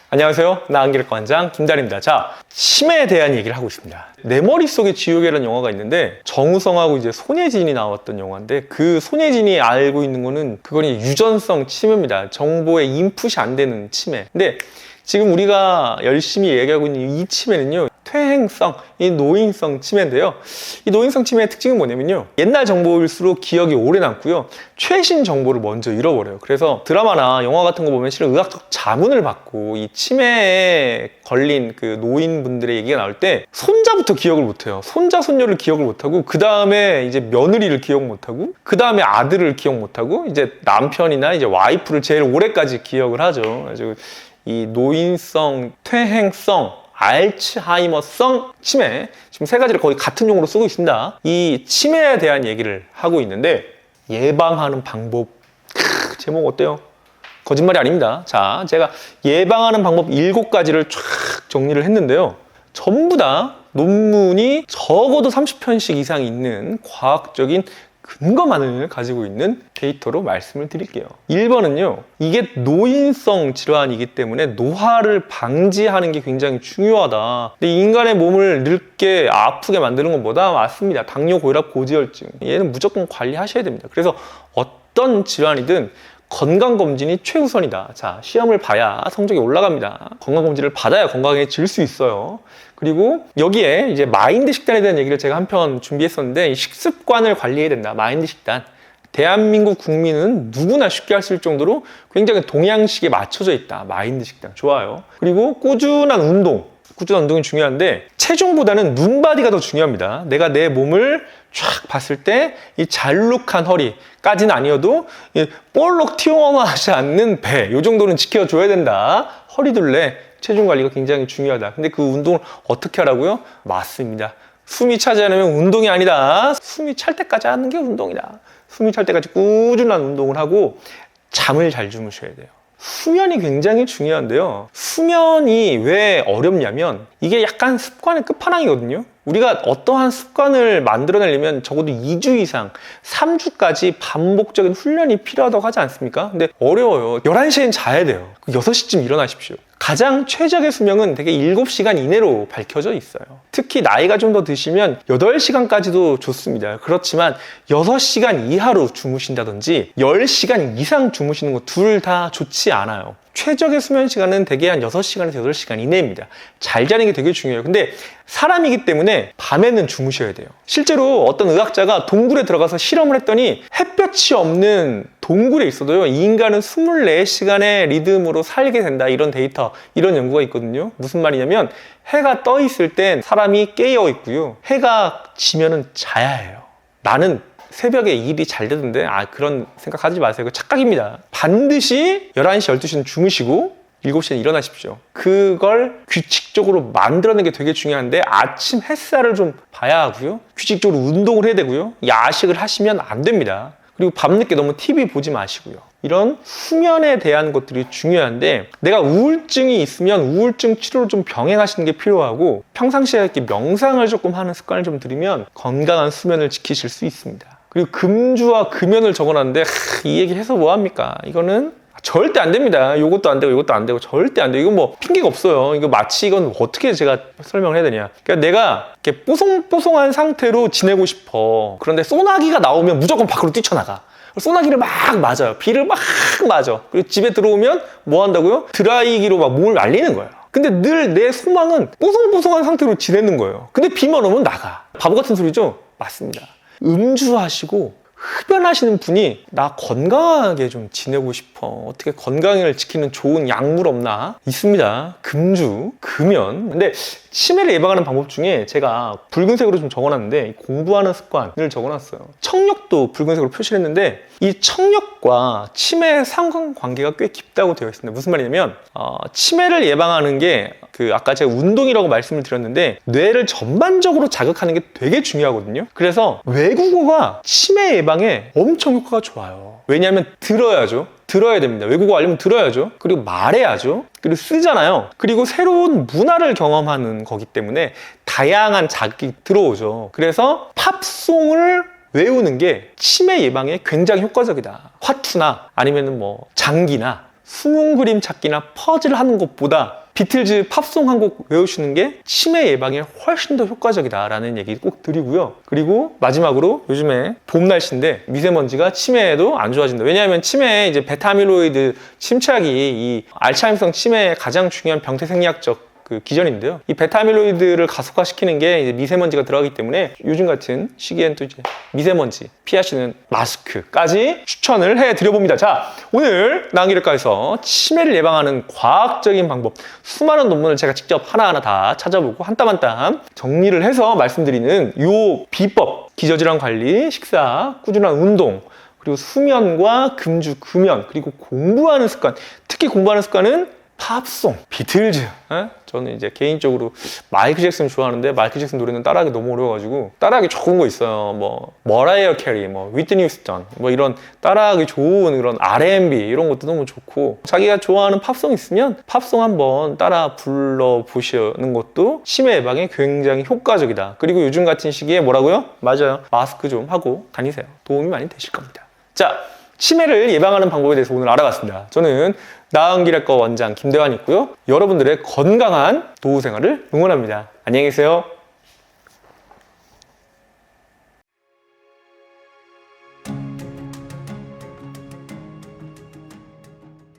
안녕하세요. 나안기력과 원장 김다리입니다. 자, 치매에 대한 얘기를 하고 있습니다. 내 머릿속에 지우개라는 영화가 있는데 정우성하고 이제 손예진이 나왔던 영화인데 그 손예진이 알고 있는 거는 그건 유전성 치매입니다. 정보에 인풋이 안 되는 치매. 근데 지금 우리가 열심히 얘기하고 있는 이 치매는요, 퇴행성, 이 노인성 치매인데요. 이 노인성 치매의 특징은 뭐냐면요, 옛날 정보일수록 기억이 오래 남고요, 최신 정보를 먼저 잃어버려요. 그래서 드라마나 영화 같은 거 보면 실은 의학적 자문을 받고 이 치매에 걸린 그 노인분들의 얘기가 나올 때 손자부터 기억을 못해요. 손자, 손녀를 기억을 못하고, 그 다음에 이제 며느리를 기억 못하고, 그 다음에 아들을 기억 못하고, 이제 남편이나 이제 와이프를 제일 오래까지 기억을 하죠. 그래서 이 노인성, 퇴행성, 알츠하이머성 치매, 지금 세 가지를 거의 같은 용어로 쓰고 있습니다. 이 치매에 대한 얘기를 하고 있는데, 예방하는 방법, 제목 어때요? 거짓말이 아닙니다. 자, 제가 예방하는 방법 7가지를 쫙 정리를 했는데요, 전부 다 논문이 적어도 30편씩 이상 있는 과학적인 근거만을 가지고 있는 데이터로 말씀을 드릴게요. 1번은요, 이게 노인성 질환이기 때문에 노화를 방지하는 게 굉장히 중요하다. 근데 인간의 몸을 늙게 아프게 만드는 것보다 맞습니다. 당뇨, 고혈압, 고지혈증, 얘는 무조건 관리하셔야 됩니다. 그래서 어떤 질환이든 건강검진이 최우선이다. 자, 시험을 봐야 성적이 올라갑니다. 건강검진을 받아야 건강해질 수 있어요. 그리고 여기에 이제 마인드 식단에 대한 얘기를 제가 한 편 준비했었는데, 식습관을 관리해야 된다. 마인드 식단. 대한민국 국민은 누구나 쉽게 할 수 있을 정도로 굉장히 동양식에 맞춰져 있다. 마인드 식단. 좋아요. 그리고 꾸준한 운동. 꾸준한 운동이 중요한데, 체중보다는 눈바디가 더 중요합니다. 내가 내 몸을 쫙 봤을 때 이 잘룩한 허리까지는 아니어도 볼록 튀어나오지 않는 배, 이 정도는 지켜줘야 된다. 허리둘레, 체중 관리가 굉장히 중요하다. 근데 그 운동을 어떻게 하라고요? 맞습니다. 숨이 차지 않으면 운동이 아니다. 숨이 찰 때까지 하는 게 운동이다. 숨이 찰 때까지 꾸준한 운동을 하고 잠을 잘 주무셔야 돼요. 수면이 굉장히 중요한데요, 수면이 왜 어렵냐면 이게 약간 습관의 끝판왕이거든요. 우리가 어떠한 습관을 만들어내려면 적어도 2주 이상, 3주까지 반복적인 훈련이 필요하다고 하지 않습니까? 근데 어려워요. 11시엔 자야 돼요. 6시쯤 일어나십시오. 가장 최적의 수명은 대개 7시간 이내로 밝혀져 있어요. 특히 나이가 좀 더 드시면 8시간까지도 좋습니다. 그렇지만 6시간 이하로 주무신다든지 10시간 이상 주무시는 거 둘 다 좋지 않아요. 최적의 수면 시간은 대개 한 6시간에서 8시간 이내입니다. 잘 자는 게 되게 중요해요. 근데 사람이기 때문에 밤에는 주무셔야 돼요. 실제로 어떤 의학자가 동굴에 들어가서 실험을 했더니 햇볕이 없는 동굴에 있어도요, 이 인간은 24시간의 리듬으로 살게 된다. 이런 데이터, 이런 연구가 있거든요. 무슨 말이냐면 해가 떠 있을 땐 사람이 깨어 있고요, 해가 지면은 자야 해요. 나는 새벽에 일이 잘 되던데, 그런 생각하지 마세요. 그 착각입니다. 반드시 11시, 12시는 주무시고 7시에 일어나십시오. 그걸 규칙적으로 만들어내는 게 되게 중요한데, 아침 햇살을 좀 봐야 하고요, 규칙적으로 운동을 해야 되고요, 야식을 하시면 안 됩니다. 그리고 밤늦게 너무 TV 보지 마시고요. 이런 수면에 대한 것들이 중요한데, 내가 우울증이 있으면 우울증 치료를 좀 병행하시는 게 필요하고, 평상시에 이렇게 명상을 조금 하는 습관을 좀 들이면 건강한 수면을 지키실 수 있습니다. 그리고 금주와 금연을 적어놨는데, 이 얘기 해서 뭐합니까? 이거는 절대 안 됩니다. 이것도 안 되고 이것도 안 되고 절대 안 돼요. 이건 뭐 핑계가 없어요. 이거 마치 이건 어떻게 제가 설명을 해야 되냐. 그러니까 내가 이렇게 뽀송뽀송한 상태로 지내고 싶어. 그런데 소나기가 나오면 무조건 밖으로 뛰쳐나가. 소나기를 막 맞아요. 비를 막 맞아. 그리고 집에 들어오면 뭐 한다고요? 드라이기로 막 몸을 말리는 거예요. 근데 늘 내 소망은 뽀송뽀송한 상태로 지내는 거예요. 근데 비만 오면 나가. 바보 같은 소리죠? 맞습니다. 음주하시고 흡연하시는 분이 나 건강하게 좀 지내고 싶어, 어떻게 건강을 지키는 좋은 약물 없나? 있습니다. 금주, 금연. 근데 치매를 예방하는 방법 중에 제가 붉은색으로 좀 적어놨는데, 공부하는 습관을 적어놨어요. 청력도 붉은색으로 표시를 했는데, 이 청력과 치매의 상관관계가 꽤 깊다고 되어 있습니다. 무슨 말이냐면 치매를 예방하는 게 아까 제가 운동이라고 말씀을 드렸는데, 뇌를 전반적으로 자극하는 게 되게 중요하거든요. 그래서 외국어가 치매 예방에 엄청 효과가 좋아요. 왜냐하면 들어야 됩니다. 외국어 알려면 들어야죠. 그리고 말해야죠. 그리고 쓰잖아요. 그리고 새로운 문화를 경험하는 거기 때문에 다양한 자극이 들어오죠. 그래서 팝송을 외우는 게 치매 예방에 굉장히 효과적이다. 화투나 아니면 뭐 장기나 수능 그림 찾기나 퍼즐 하는 것보다 비틀즈 팝송 한 곡 외우시는 게 치매 예방에 훨씬 더 효과적이다라는 얘기 꼭 드리고요. 그리고 마지막으로 요즘에 봄 날씨인데 미세먼지가 치매에도 안 좋아진다. 왜냐하면 치매에 이제 베타아밀로이드 침착이 이 알츠하이머성 치매의 가장 중요한 병태 생리학적 그 기전인데요. 이 베타아밀로이드를 가속화시키는 게 이제 미세먼지가 들어가기 때문에 요즘 같은 시기엔 또 이제 미세먼지 피하시는 마스크까지 추천을 해드려봅니다. 자, 오늘 나은기를과에서 치매를 예방하는 과학적인 방법 수많은 논문을 제가 직접 하나하나 다 찾아보고 한 땀 한 땀 정리를 해서 말씀드리는 요 비법, 기저질환 관리, 식사, 꾸준한 운동, 그리고 수면과 금주, 금연, 그리고 공부하는 습관, 특히 공부하는 습관은 팝송, 비틀즈. 저는 이제 개인적으로 마이클 잭슨 좋아하는데 마이클 잭슨 노래는 따라하기 너무 어려워가지고 따라하기 좋은 거 있어요. 뭐 머라이어 캐리, 뭐 위트니 휴스턴, 뭐 이런 따라하기 좋은 그런 R&B 이런 것도 너무 좋고 자기가 좋아하는 팝송 있으면 팝송 한번 따라 불러보시는 것도 치매 예방에 굉장히 효과적이다. 그리고 요즘 같은 시기에 뭐라고요? 맞아요. 마스크 좀 하고 다니세요. 도움이 많이 되실 겁니다. 자, 치매를 예방하는 방법에 대해서 오늘 알아봤습니다. 저는 나은기래과 원장 김대환이고요. 여러분들의 건강한 노후 생활을 응원합니다. 안녕히 계세요.